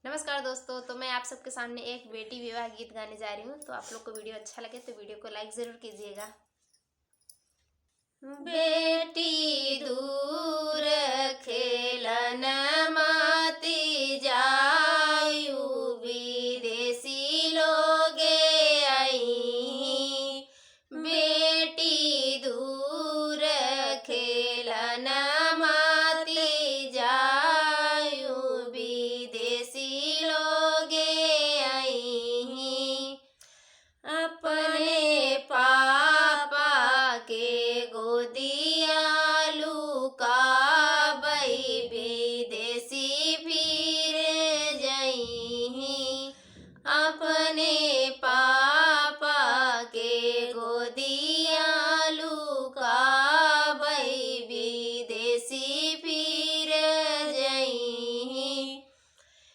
नमस्कार दोस्तों, तो मैं आप सबके सामने एक बेटी विवाह गीत गाने जा रही हूँ। तो आप लोग को वीडियो अच्छा लगे तो वीडियो को लाइक ज़रूर कीजिएगा। बेटी दूर खेलन माती जायु विदेशी लोगे आई। बेटी दूर खेलन माती जायु विदेशी लोगे आई। अपने पापा के गोदिया लुकाबई विदेशी फिर जई। अपने पापा के गोदिया लुकाबई विदेशी फिर जई।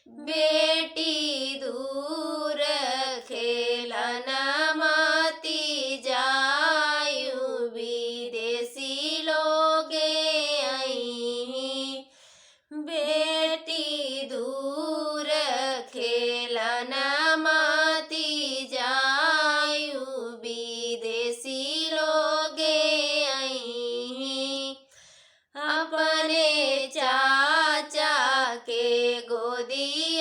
बेटी दूर खेलन माती जायु विदेशी लोगे आई। बेटी दूर खेलन माती जायु विदेशी लोगे आई। अपने चाचा के गोदी